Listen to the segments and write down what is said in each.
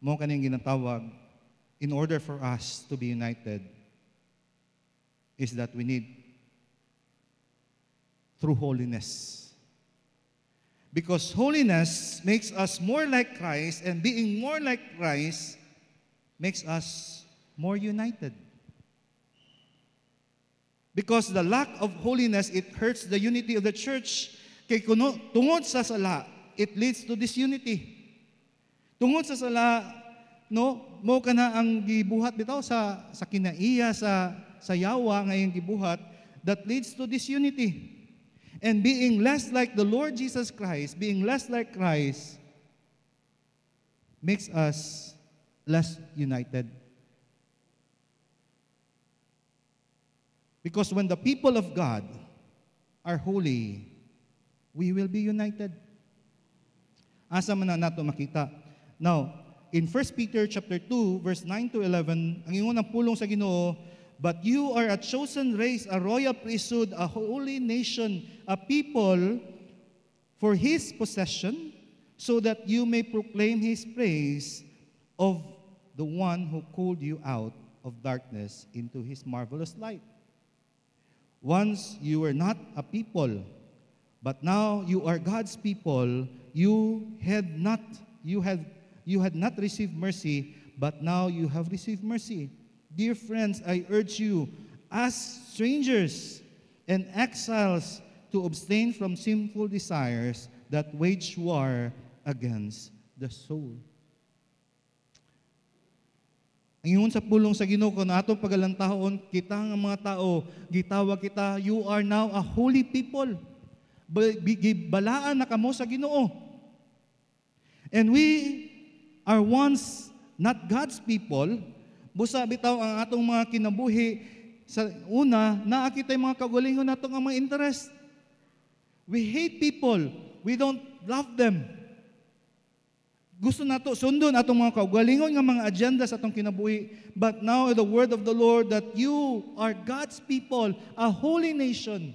mo kaning ginatawag, in order for us to be united, is that we need through holiness. Because holiness makes us more like Christ, and being more like Christ makes us more united. Because the lack of holiness, it hurts the unity of the church. Kay kuno tungod sa sala, it leads to disunity. Tungod sa sala, no, mo kana ang gibuhat bitaw sa kinaiya sa yawa ngayong gibuhat, that leads to disunity. And being less like the Lord Jesus Christ, being less like Christ, makes us less united. Because when the people of God are holy, we will be united. Asa man na nato makita. Now, in 1 Peter chapter 2, verse 9 to 11, ang ingon ng pulong sa Ginoo, but you are a chosen race, a royal priesthood, a holy nation, a people for His possession, so that you may proclaim His praise of the one who called you out of darkness into His marvelous light. Once you were not a people, but now you are God's people. You had not received mercy, but now you have received mercy. Dear friends, I urge you, as strangers and exiles, to abstain from sinful desires that wage war against the soul. Ang ingon sa pulong sa Ginoo kung atong pagalantahon, kita nga mga tao, gitawag kita, you are now a holy people. Gibalaan na kamo sa Ginoo. And we are once not God's people. Busa bitaw ang atong mga kinabuhi sa una, naakitay mga kagalingon natong ang mga interest. We hate people. We don't love them. Gusto nato sundon atong mga kagalingon nga mga agenda sa atong kinabuhi. But now the word of the Lord that you are God's people, a holy nation.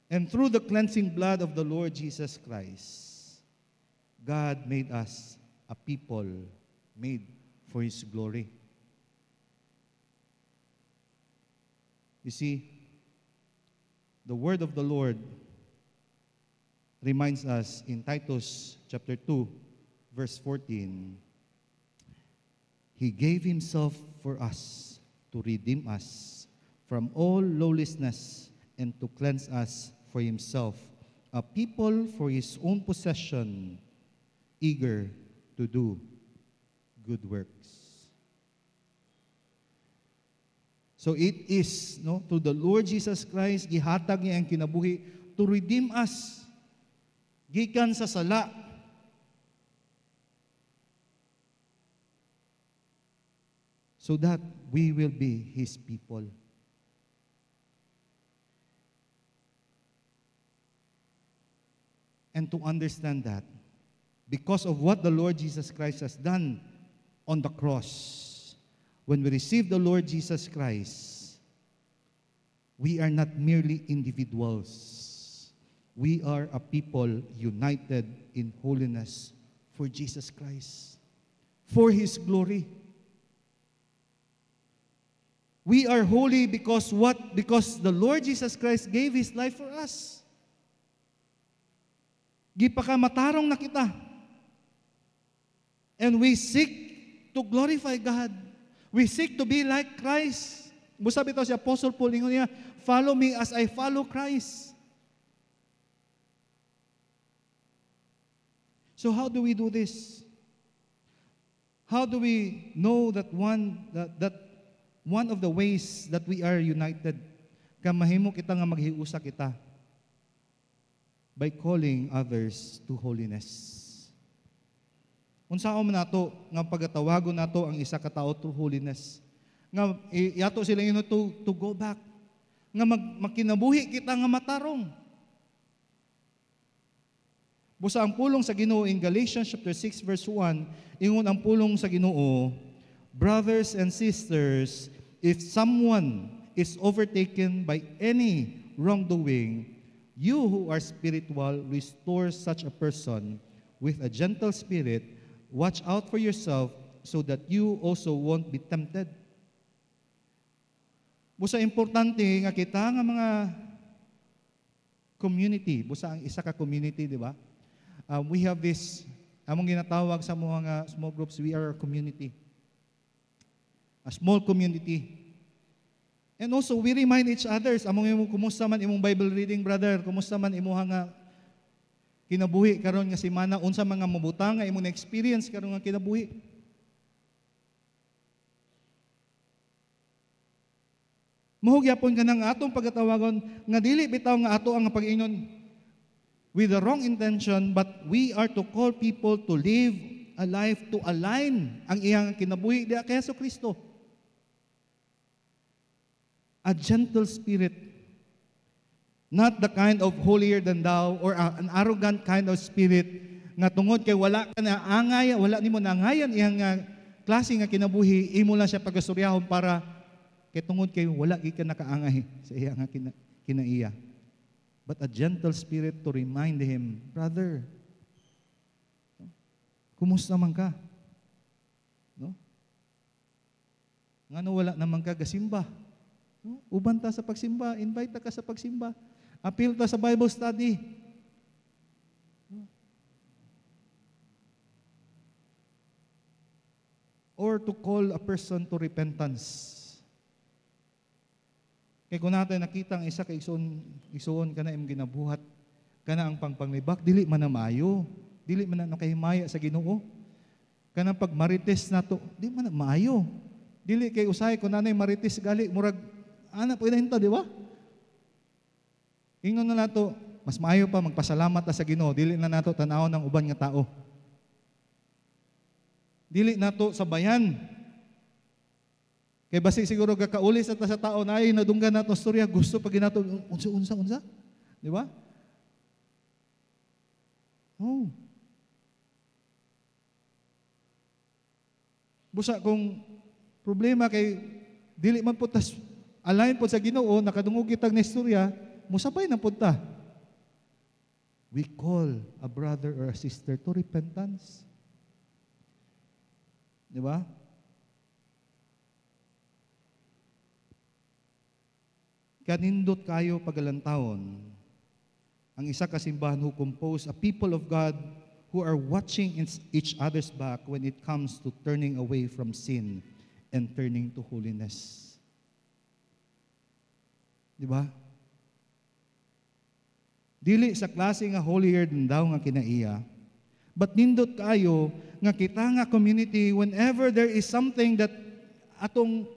And through the cleansing blood of the Lord Jesus Christ, God made us a people made for His glory. You see, the word of the Lord reminds us in Titus chapter 2, verse 14, He gave Himself for us to redeem us from all lawlessness and to cleanse us for Himself, a people for His own possession, eager to do good works. So it is to the Lord Jesus Christ, gihatag niya ang kinabuhi to redeem us gikan sa sala. So that we will be His people. And to understand that, because of what the Lord Jesus Christ has done on the cross, when we receive the Lord Jesus Christ, we are not merely individuals. We are a people united in holiness for Jesus Christ, for His glory. We are holy because what? Because the Lord Jesus Christ gave His life for us. Gipakamatarong na kita. And we seek to glorify God. We seek to be like Christ. Musabi ito si Apostle Paul, ingon niya, follow me as I follow Christ. So how do we do this? How do we know that one of the ways that we are united, kamahimo kita nga maghiusa kita? By calling others to holiness. Unsaon man nato nga pagatawagon nato ang isa ka tawo through holiness. Nga yato sila to go back. Nga makinabuhi kita nga matarong. Busa ang pulong sa Ginoo in Galatians chapter 6 verse 1, ingon ang pulong sa Ginoo, brothers and sisters, if someone is overtaken by any wrongdoing, You who are spiritual, restore such a person with a gentle spirit. Watch out for yourself so that you also won't be tempted. Busa importante nga kita nga mga community, busa ang isa ka community, di ba? We have this, among ginatawag sa mga small groups, we are a community. A small community. And also, we remind each others, kumusta man imong Bible reading, brother, kumusta man imong nga kinabuhi karon nga semana, unsa mga mabutang nga imong na-experience karon nga kinabuhi. Mahugyapon ka ng atong pagkatawagon nga dili bitaw nga ato ang pag-ingon with the wrong intention, but we are to call people to live a life to align ang iyang kinabuhi diha kay Jesucristo. A gentle spirit, not the kind of holier than thou or an arrogant kind of spirit nga tungod kay wala ka na angay, wala nimo na angayan iyang klase nga kinabuhi, imo lang siya pagasuryahon para kay tungod kay wala gyud ka nakaangay sa iya nga kinaiya. But a gentle spirit to remind him, brother, kumusta man ka? No? Ngano wala naman ka gasimba? No? Uban ta sa pagsimba, invite ta ka sa pagsimba. Appeal ta sa Bible study. No? Or to call a person to repentance. Kaya kung natin nakita ang isa kay isuon ka na imong ginabuhat, ka na ang pangpanglibak, dili man na maayo, dili man na nakahimaya sa Ginoo. Ka na pag marites nato, dili man na maayo. Dili kay usay kung nanay marites gali, murag, anak po inahinta, di ba? Ingon na nato, mas maayo pa magpasalamat ta sa Ginoo, dili na nato tanaw ng uban nga tao. Dili nato sabayan. Kay basi siguro gakauli sa tao na ay nadunggan nato storya, gusto pag ginato unsa, di ba? Oh. Busa kung problema kay dili man putas align po sa Ginoo, nakadungog kitag na istorya, musabay na punta. We call a brother or a sister to repentance. Di ba? Kanindot kayo pagalantawon. Ang isa ka simbahan who compose a people of God who are watching each other's back when it comes to turning away from sin and turning to holiness. Di ba? Dili sa klase nga holier than thou nga kinaiya, but nindot kayo nga kita nga community whenever there is something that atong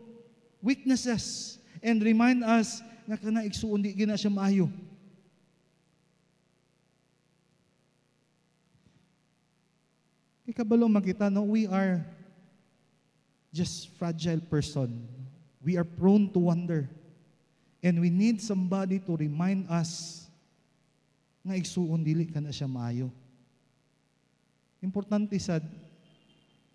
weaknesses and remind us nga kana igsuon di gina siya maayo. Kay kabalo makita no, we are just fragile person. We are prone to wander. And we need somebody to remind us nga igsuon dili kana siya maayo. Importante sad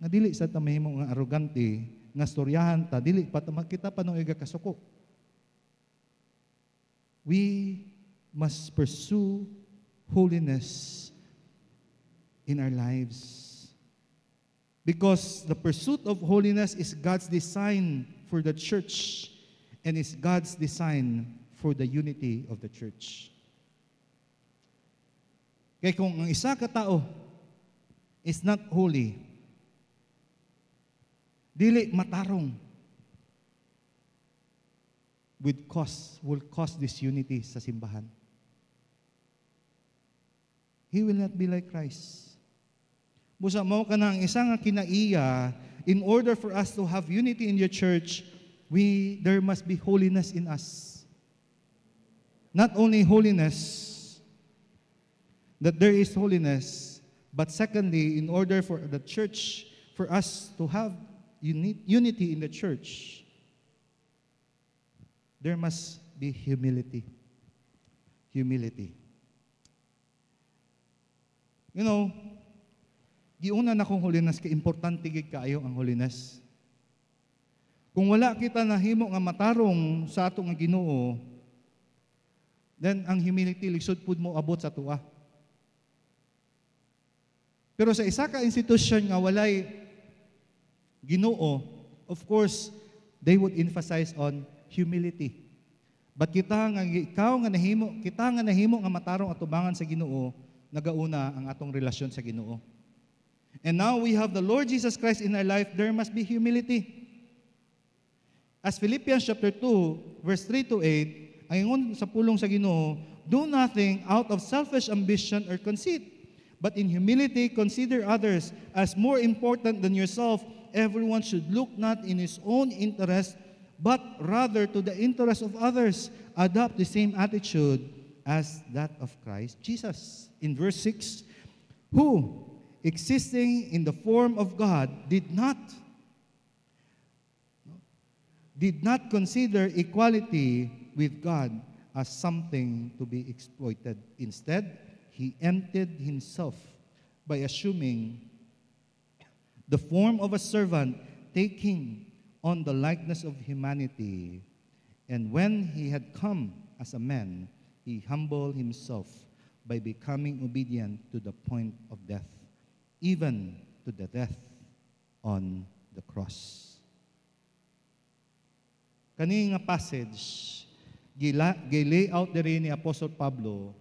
nga dili sad ta mahimo nga arrogante nga storyahan ta, dili pa ta makita pa no iga kasuko. We must pursue holiness in our lives. Because the pursuit of holiness is God's design for the church and is God's design for the unity of the church. Kaya kung ang isa ka tao is not holy, dili matarong, will cause disunity sa simbahan. He will not be like Christ. Busa mo ka na ang isang kinaiya, in order for us to have unity in your church, there must be holiness in us. Not only holiness, that there is holiness, but secondly, in order for the church, for us to have unity in the church, there must be humility. Humility. You know, giuna na kong holiness, kay importante gid kaayo ang holiness. Kung wala kita nahimo nga matarong sa atong nga Ginoo, then ang humility lisod pud mo abot sa tuwa. Pero sa isa ka institution nga walay Ginoo, of course, they would emphasize on humility. But kita nga nahimo nga matarong atubangan sa Ginoo, nagauna ang atong relasyon sa Ginoo. And now we have the Lord Jesus Christ in our life, there must be humility. As Philippians chapter 2, verse 3 to 8, ang ingon sa pulong sa Ginoo, do nothing out of selfish ambition or conceit, but in humility consider others as more important than yourself. Everyone should look not in his own interest, but rather to the interest of others. Adopt the same attitude as that of Christ Jesus. In verse 6, who, existing in the form of God, did not consider equality with God as something to be exploited. Instead, he emptied himself by assuming the form of a servant, taking on the likeness of humanity. And when he had come as a man, he humbled himself by becoming obedient to the point of death, even to the death on the cross. Kani nga passage, gilay out diri ni Apostle Pablo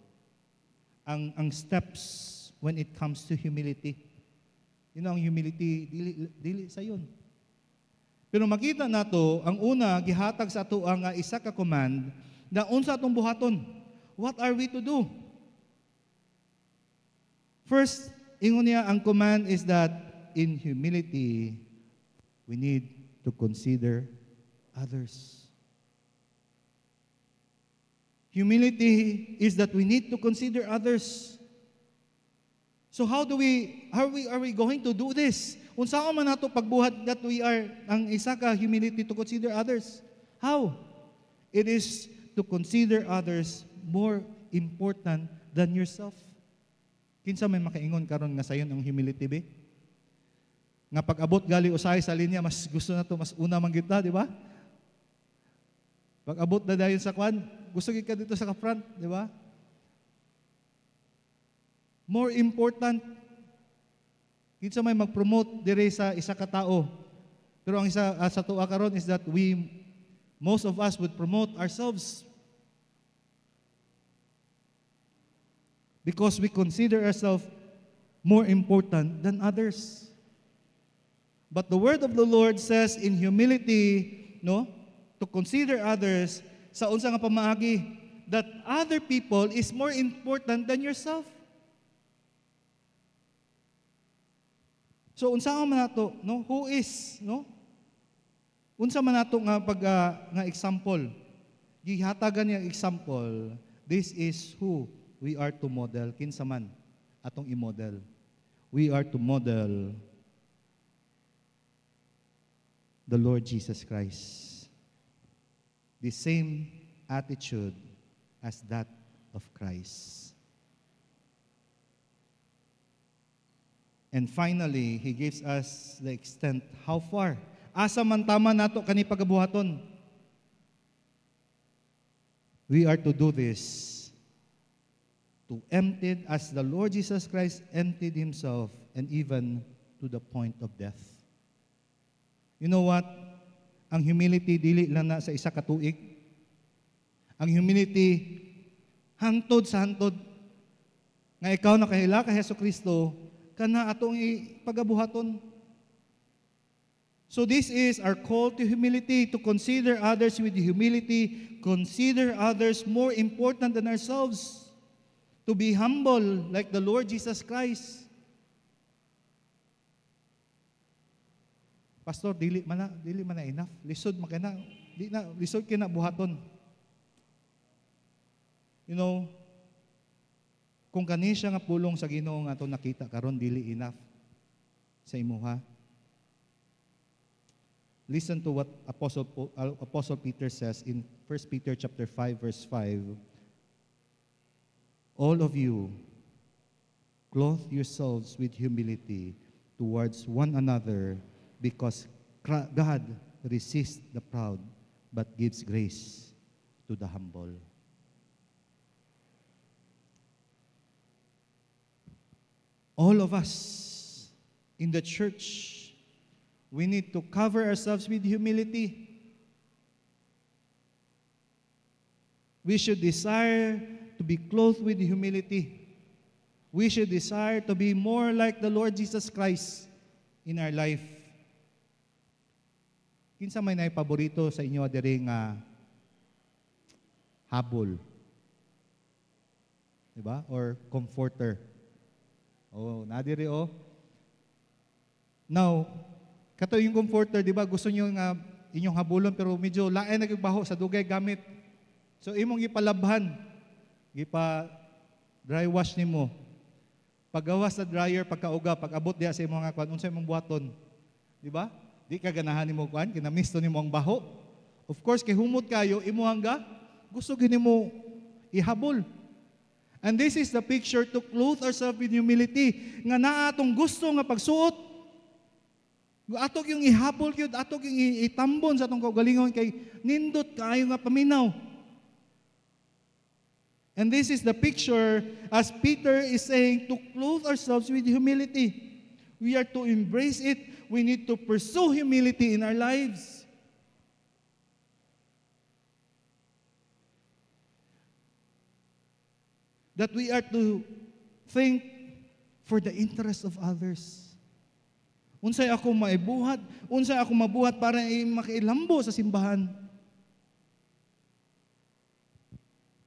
ang steps when it comes to humility. You know, ang humility, dili sa yun. Pero makita nato, ang una, gihatag sa ato ang isa ka command na unsa atong buhaton. What are we to do? First, ingon niya, ang command is that in humility, we need to consider others. Humility is that we need to consider others. So how are we going to do this? Unsa man nato pagbuhat that we are ang isa ka humility to consider others? How? It is to consider others more important than yourself. Kinsa may makaingon karon nga sayon ang humility be? Nga pag-abot gali usahay sa linya, mas gusto na to, mas una man kita, di ba? Pag-abot na dayon sa kwan, gusto gid ka dito sa front, di ba? More important, kinsa may mag-promote dire sa isa ka tao. Pero ang isa sa tuwa karon is that most of us would promote ourselves. Because we consider ourselves more important than others. But the word of the Lord says in humility, to consider others sa unsa nga pamaagi, that other people is more important than yourself. So unsa man nato, who is, unsa man nato nga nga example, gihatagan niya example, this is who we are to model. Kinsa man atong i-model? We are to model the Lord Jesus Christ. The same attitude as that of Christ. And finally, He gives us the extent, how far? Asa man tama nato kani pagabuhaton. We are to do this, to empty as the Lord Jesus Christ emptied Himself, and even to the point of death. You know what? Ang humility dili lang na sa isa ka tuig. Ang humility hantod sa hantod nga ikaw nakahila kay Hesukristo kana atong pagabuhaton. So this is our call to humility, to consider others with humility, consider others more important than ourselves, to be humble like the Lord Jesus Christ. Pastor, dili man na enough. Lisod makina, lisod kina buhaton. Kung kani siya nga pulong sa Ginoo nga ato nakita karon dili enough sa imuha. Listen to what Apostle Peter says in 1 Peter chapter 5 verse 5. All of you clothe yourselves with humility towards one another, because God resists the proud but gives grace to the humble. all of us in the church, we need to cover ourselves with humility. We should desire to be clothed with humility. We should desire to be more like the Lord Jesus Christ in our life. Kinsa may naipaborito sa inyo diri nga habol? Diba? Or comforter. Oh, nadiri oh. Now, kato yung comforter, di ba? Gusto niyo nga inyong habulon pero medyo lain nagbaho sa dugay gamit. So imong gipalabhan, gipa dry wash nimo. Paggawas sa dryer, pagkauga, pag-abot diha sa imong nga kuan, unsay imong buhaton? Di ba? Di ka ganahan nimo kuan, kinamisto nimo ang baho. Of course, kay humot kayo, imo hangga gusto gini mo ihabol. And this is the picture to clothe ourselves with humility. Nga naa atong gusto nga pagsuot. Atog yung ihabol gyud, atog yung itambon sa atong kaugalingon kay nindot kaayo nga paminaw. And this is the picture, as Peter is saying, to clothe ourselves with humility. We are to embrace it. We need to pursue humility in our lives. That we are to think for the interest of others. Unsay ako maibuhat, unsay ako mabuhat para makailambo sa simbahan.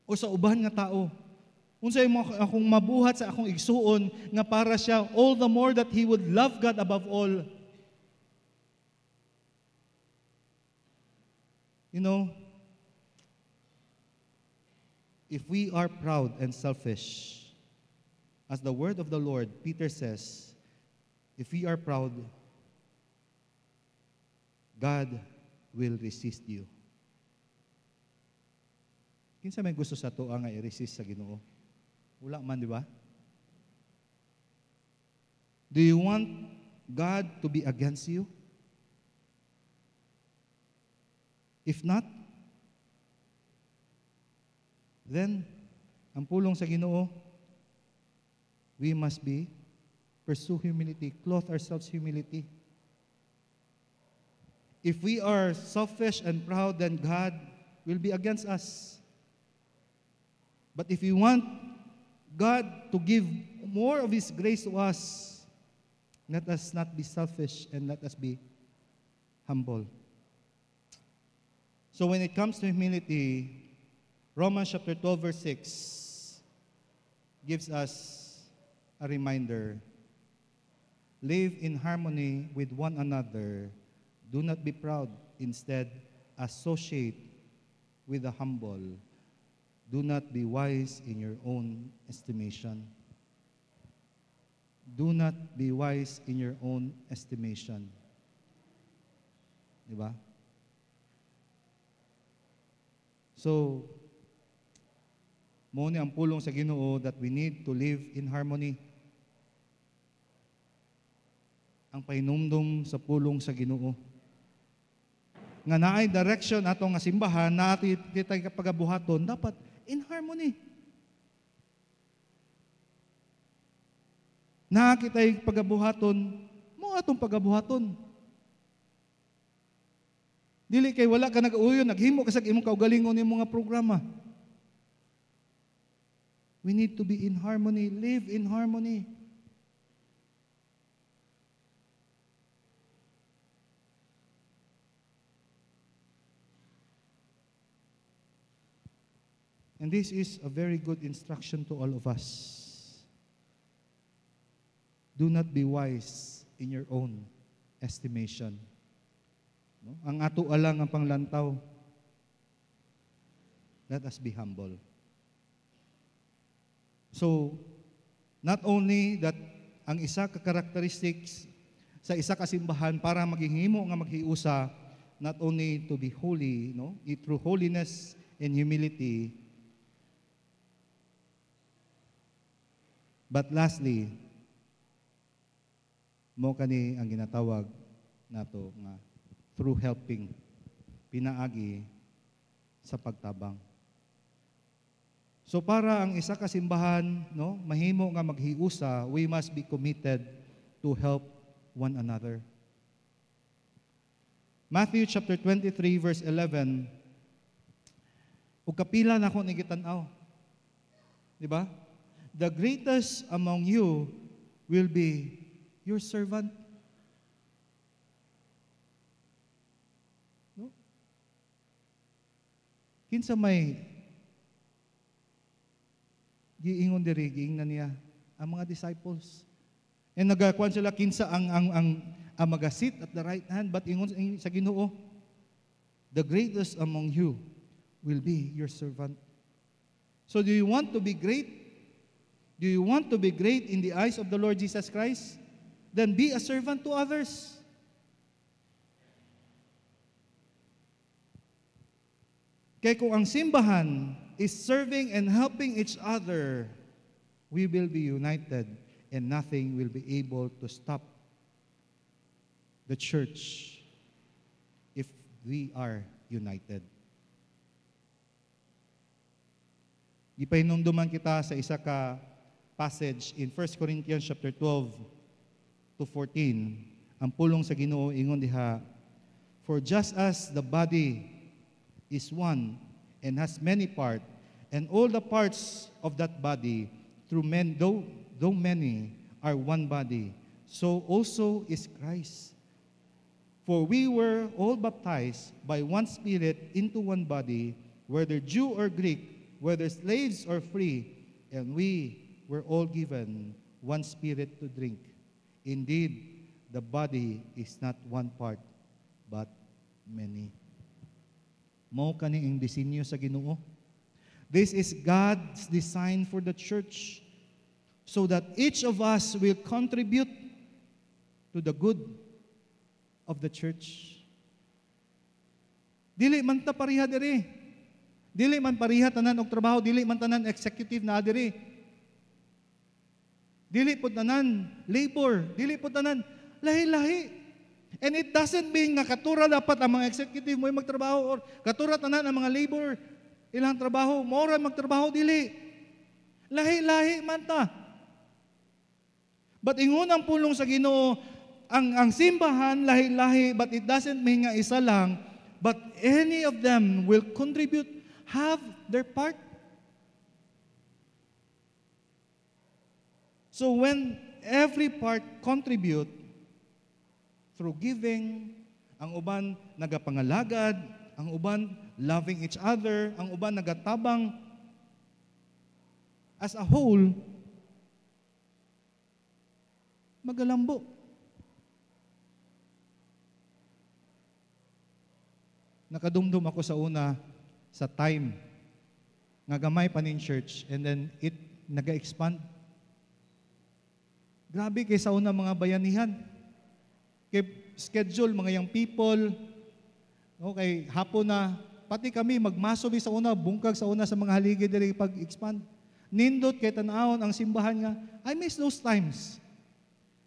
O sa uban nga tao. Unsay mo akong mabuhat sa akong igsuon nga para siya all the more that he would love God above all. You know, if we are proud and selfish, as the word of the Lord, Peter says, if we are proud, God will resist you. Kinsa may gusto sa tuwa nga i-resist sa Ginoo? Wala man, di ba? Do you want God to be against you? If not, then ang pulong sa Ginoo, we must pursue humility, clothe ourselves humility. If we are selfish and proud, then God will be against us. But if we want God to give more of His grace to us, let us not be selfish and let us be humble. So when it comes to humility, Romans chapter 12 verse 6 gives us a reminder. Live in harmony with one another. Do not be proud. Instead, associate with the humble. Do not be wise in your own estimation. Do not be wise in your own estimation. Diba? So, mo ni ang pulong sa Ginoo that we need to live in harmony. Ang pahinumdum sa pulong sa Ginoo. Nga naay direction atong nga simbahan na kitay kapagabuhaton, dapat in harmony. Na kitay pagabuhaton, mo atong pagabuhaton. Dili kay wala ka nag-uyon, naghimo ka sa imong kaugalingon ni mga programa. We need to be in harmony, live in harmony. And this is a very good instruction to all of us. Do not be wise in your own estimation. No? Ang ato alang ang panglantaw. Let us be humble. So, not only that ang isa ka characteristics sa isa ka simbahan para maghihimo nga maghiusa, not only to be holy, no? Through holiness and humility, but lastly, mo kani ang ginatawag nato nga through helping, pinaagi sa pagtabang. So para ang isa ka simbahan, no, mahimo nga maghiusa, we must be committed to help one another. Matthew chapter 23 verse 11. Ug kapila na ko nigitanaw. Di ba? The greatest among you will be your servant. No? Kinsa may giingon diri, giingnan niya ang mga disciples. And nagakuan sila kinsa ang magasit at the right hand, but ingon sa Ginoo, the greatest among you will be your servant. So do you want to be great? Do you want to be great in the eyes of the Lord Jesus Christ? Then be a servant to others. Kaya kung ang simbahan is serving and helping each other, we will be united and nothing will be able to stop the church if we are united. Gipahinumduman kita sa isa ka passage in 1 Corinthians chapter 12 to 14. Ang pulong sa Ginoo ingon diha, for just as the body is one and has many parts, and all the parts of that body, though many, are one body, so also is Christ. For we were all baptized by one Spirit into one body, whether Jew or Greek, whether slaves or free, and we were all given one Spirit to drink. Indeed, the body is not one part, but many. Mao kani ang disenyo sa Ginoo. This is God's design for the church, so that each of us will contribute to the good of the church. Dili man ta pariha diri. Dili man pariha tanan og trabaho, dili man tanan executive na diri. Dili pud tanan labor, dili pud tanan lahi-lahi. And it doesn't mean nga katura dapat ang mga executive mo magtrabaho or katura tanan ang mga labor ilang trabaho, mora magtrabaho dili. Lahi-lahi man ta. But ingon ang pulong sa Ginoo, ang simbahan lahi-lahi, but it doesn't mean nga isa lang, but any of them will contribute, have their part. So when every part contribute through giving, ang uban nagapangalagad, ang uban loving each other, ang uban nagatabang, as a whole, magalambo. Nakadumdum ako sa una sa time nga gamay pa nin church and then it naga-expand. Grabe kay sa una mga bayanihan. Kay schedule mga young people, okay, hapon na pati kami magmasobi sa una, bungkag sa una sa mga haligi diri pag-expand. Nindot kay tan-awon ang simbahan nga. I miss those times.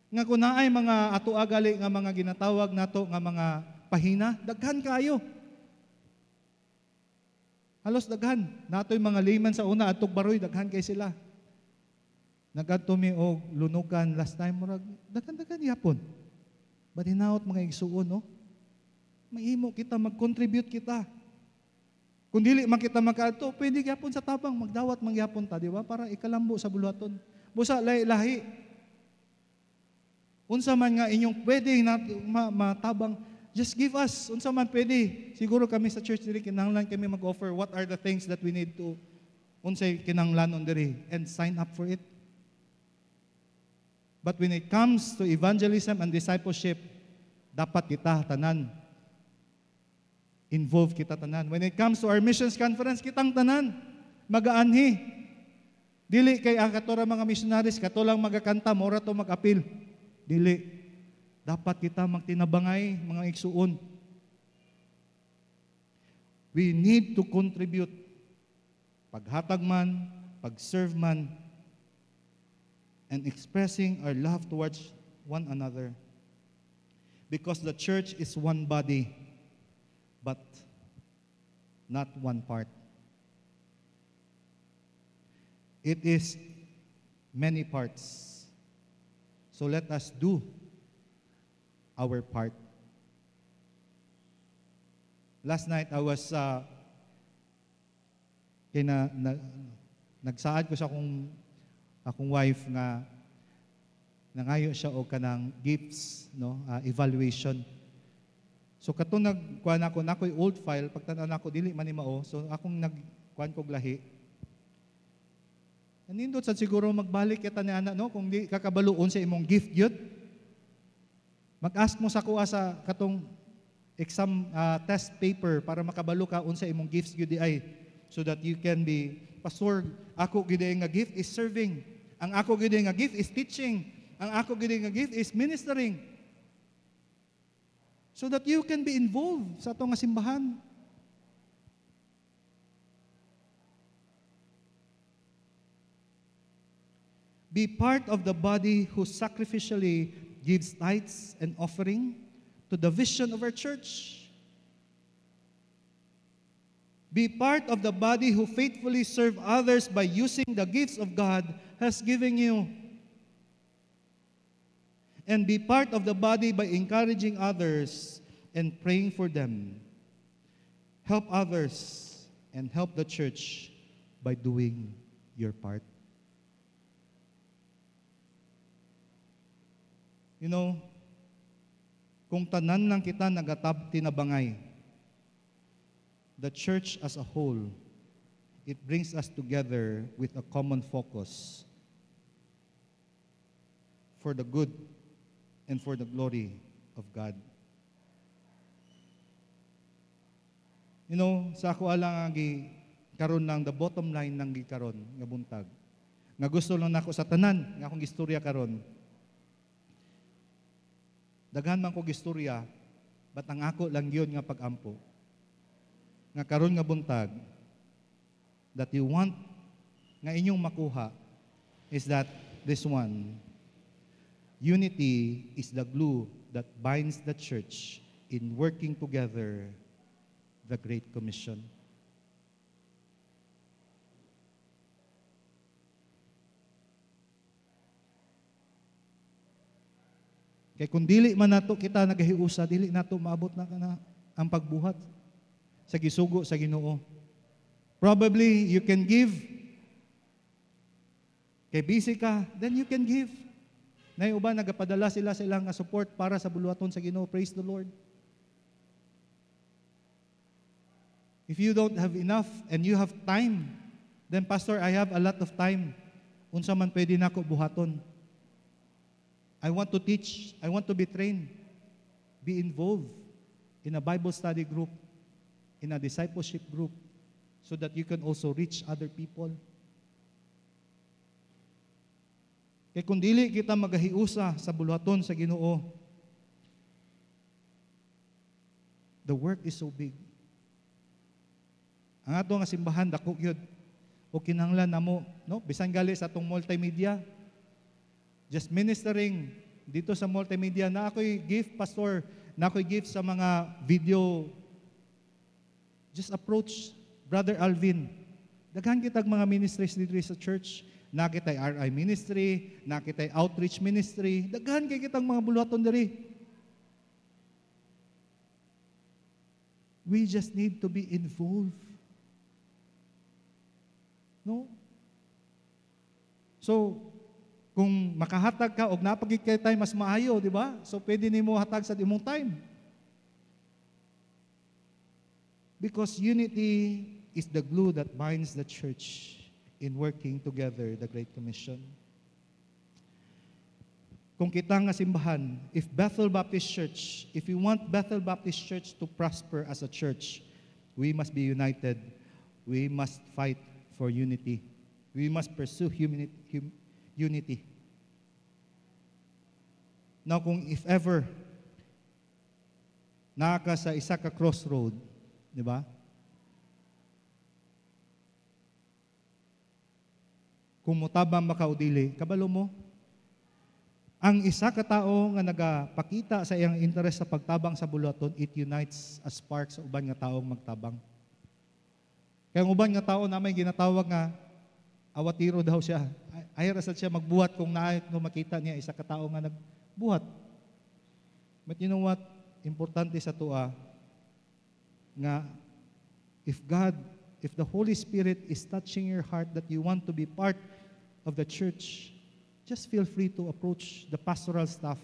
Nga kun naay mga atuagali nga mga ginatawag nato nga mga pahina, daghan kayo. Halos daghan. Nato'y mga layman sa una, atog baroy, daghan kay sila. Nagadto mi og lunukan last time, murag daghan-daghan yapon. But hinaot mga igsuon, no? Mahimo kita, mag-contribute kita. Kung dili man kita magkadto, pwede gyapon sa tabang, magdawat mangyapon ta, di ba? Para ikalambo sa buluhaton. Busa lahi-lahi. Unsa man nga inyong pwede na matabang, just give us. Unsa man pwede. Siguro kami sa church diri kinahanglan kami mag-offer what are the things that we need to unsay kinahanglanon diri and sign up for it. But when it comes to evangelism and discipleship, dapat kita tanan. Involve kita tanan. When it comes to our missions conference, kitang tanan. Magaanhi. Dili kay ang katura mga missionaries, katulang magakanta, mora to mag-apil. Dili. Dapat kita magtinabangay, mga igsuon. We need to contribute. Paghatag man, pag-serve man, and expressing our love towards one another. Because the church is one body, but not one part. It is many parts. So let us do our part. Last night, I was, nagsaad ko sa akong wife nga nangayo siya o kanang gifts, no, evaluation. So katong nagkuan ako nakoy old file pagtan-aw nako dili man ni mao. So akong nagkuan kog lahi. Nindot sad siguro magbalik kita ni ana, no, kung di kakabaluon sa imong gift gyud. Mag-ask mo sa kuha sa katong exam test paper para makabalo ka unsa imong gifts gyud ay, so that you can be pastor. Ako gyud nga gift is serving. Ang ako gyud nga gift is teaching. Ang ako gyud nga gift is ministering. So that you can be involved sa atong simbahan. Be part of the body who sacrificially gives tithes and offering to the vision of our church. Be part of the body who faithfully serve others by using the gifts of God has given you. And be part of the body by encouraging others and praying for them. Help others and help the church by doing your part. You know, kung tanan lang kita tinabangay, the church as a whole, it brings us together with a common focus for the good and for the glory of God. You know, sa ako alang karon ng the bottom line ng gikaron nga buntag. Nga gusto lang nako sa tanan nga akong istorya karon. Daghan man ko istorya, but ang ako lang yun nga pagampo. Nga karon nga buntag, that you want nga inyong makuha is that this one, unity is the glue that binds the church in working together the Great Commission. Kaya kung dili man nato kita nagahiusa, dili nato maabot na ang pagbuhat sa gisugo sa Ginoo. Probably you can give. Kay busy ka, then you can give. Nay uban nagapadala sila sa ilang support para sa buluhaton sa Ginoo. Praise the Lord. If you don't have enough and you have time, then Pastor, I have a lot of time. Unsa man pwede nako buhaton. I want to teach. I want to be trained. Be involved in a Bible study group, in a discipleship group, so that you can also reach other people. Kaya kung dili kita magahiusa sa buluhaton sa Ginoo, the work is so big. Ang ato nga simbahan dako gyud o kinahanglan namo, no, bisan gali sa atong multimedia, just ministering dito sa multimedia na ako'y gift, pastor, na ako'y gift sa mga video. Just approach Brother Alvin. Daghan kitag mga ministries dito sa church. Nakitay RI ministry, nakitay outreach ministry. Daghan kay kitang mga buluhaton diri. We just need to be involved. No? So, kung makahatag ka og napagid kay time mas maayo, di ba? So pwede nimo hatag sa imong time. Because unity is the glue that binds the church in working together the Great Commission. Kung kita nga simbahan, if Bethel Baptist Church, if we want Bethel Baptist Church to prosper as a church, we must be united. We must fight for unity. We must pursue unity. Now, kung if ever naka sa isa ka crossroad, di ba? Kung mutabang makaudili, kabalo mo, ang isa ka tao nga nagapakita sa iyang interest sa pagtabang sa buluhaton, it unites a spark sa uban nga taong magtabang. Kaya ang uban nga tao na may ginatawag nga awatiro daw siya. Ay rasad siya magbuhat kung naay no makita niya isa ka tawo nga nagbuhat. But you know what? Importante sa tua nga if the Holy Spirit is touching your heart that you want to be part of the church, just feel free to approach the pastoral staff.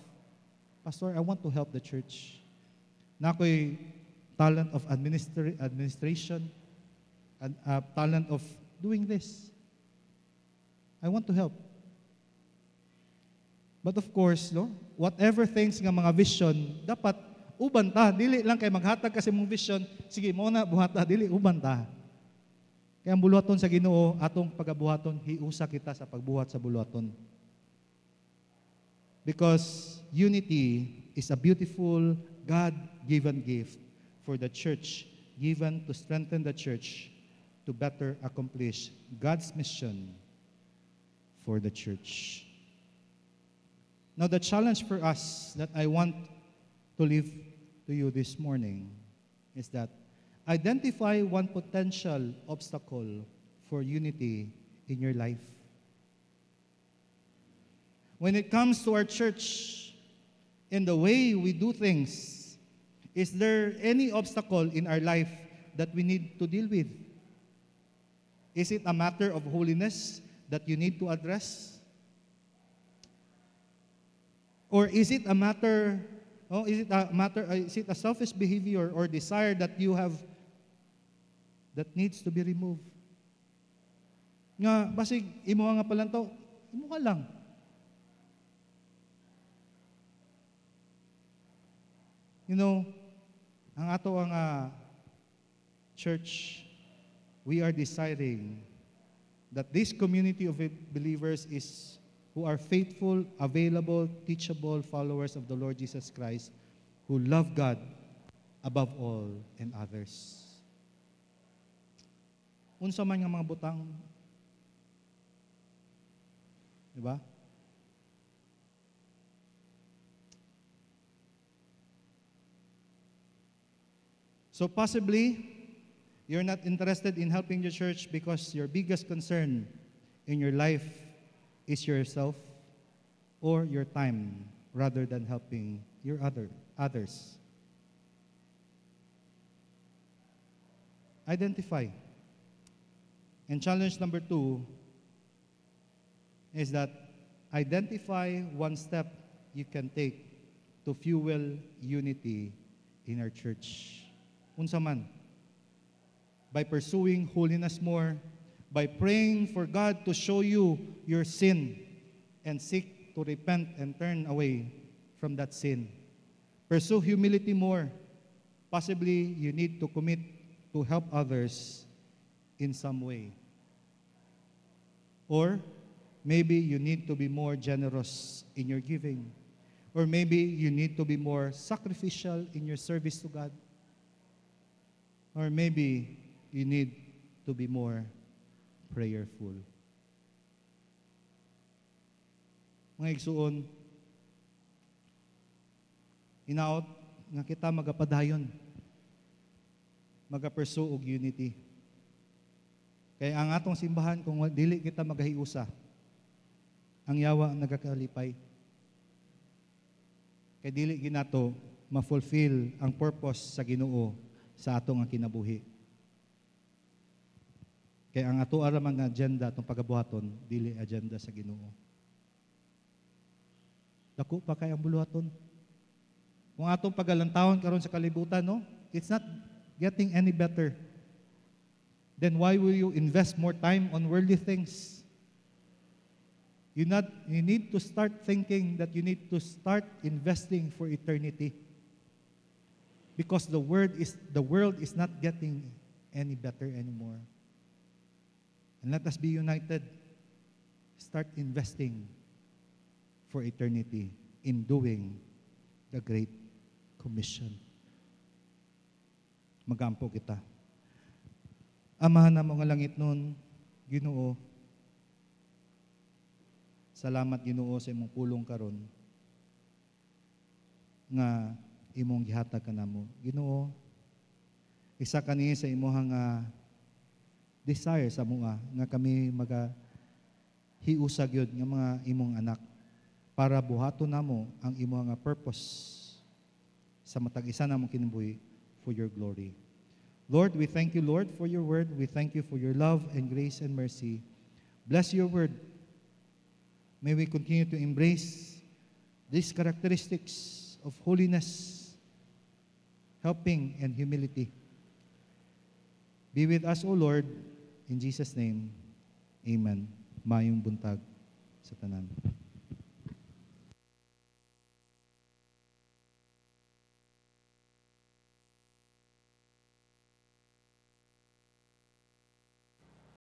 Pastor, I want to help the church. Na ako'y talent of administration, and talent of doing this. I want to help. But of course, no, whatever things nga mga vision, dapat uban ta. Dili lang kay maghatag kasi mong vision, sige, mo na buhata, dili uban ta. Kaya ang buluhaton sa Ginoo, atong pagabuhaton, hiusa kita sa pagbuhat sa buluhaton. Because unity is a beautiful, God-given gift for the church, given to strengthen the church to better accomplish God's mission for the church. Now, the challenge for us that I want to leave to you this morning is that identify one potential obstacle for unity in your life. When it comes to our church and the way we do things, is there any obstacle in our life that we need to deal with? Is it a matter of holiness that you need to address? Or is it a matter, is it a selfish behavior or desire that you have that needs to be removed? Nga, basig, imo nga palang to, imo ka lang. You know, ang ato ang church, we are deciding that this community of believers is who are faithful, available, teachable followers of the Lord Jesus Christ, who love God above all and others. Unsa man nga mga butang, di ba? So possibly, you're not interested in helping the church because your biggest concern in your life is yourself or your time rather than helping your others. Identify. And challenge number 2 is that identify one step you can take to fuel unity in our church. Unsa man? By pursuing holiness more, by praying for God to show you your sin and seek to repent and turn away from that sin. Pursue humility more. Possibly you need to commit to help others in some way. Or maybe you need to be more generous in your giving. Or maybe you need to be more sacrificial in your service to God. Or maybe you need to be more prayerful. Mga igsuon, inaot nga kita magapadayon, magapursue og unity. Kaya ang atong simbahan, kung dili kita magahiusa, ang yawa ang nagakalipay. Kaya dili ginato ma-fulfill ang purpose sa Ginoo sa atong ang kinabuhi. Kaya ang ato ara mga agenda atong pagabuhaton, dili agenda sa Ginoo. Dako pa kay ang buluhaton. Kung atong pagalantawon karon sa kalibutan, no, it's not getting any better. Then why will you invest more time on worldly things? You need to start thinking that you need to start investing for eternity. Because the world is not getting any better anymore. And let us be united. Start investing for eternity in doing the Great Commission. Magampo kita. Amahan na mga langit nun, Ginoo, salamat Ginoo sa imong pulong karon nga imong gihatag kanamo. Ginoo, isa kani sa imong desire sa mua nga kami hiusag yun ng mga imong anak para buhato namo ang imong nga purpose sa matag isa namong kinabuhi for your glory. Lord, we thank you, Lord, for your word. We thank you for your love and grace and mercy. Bless your word. May we continue to embrace these characteristics of holiness, helping, and humility. Be with us, O Lord, in Jesus' name. Amen. Mayong buntag sa tanan.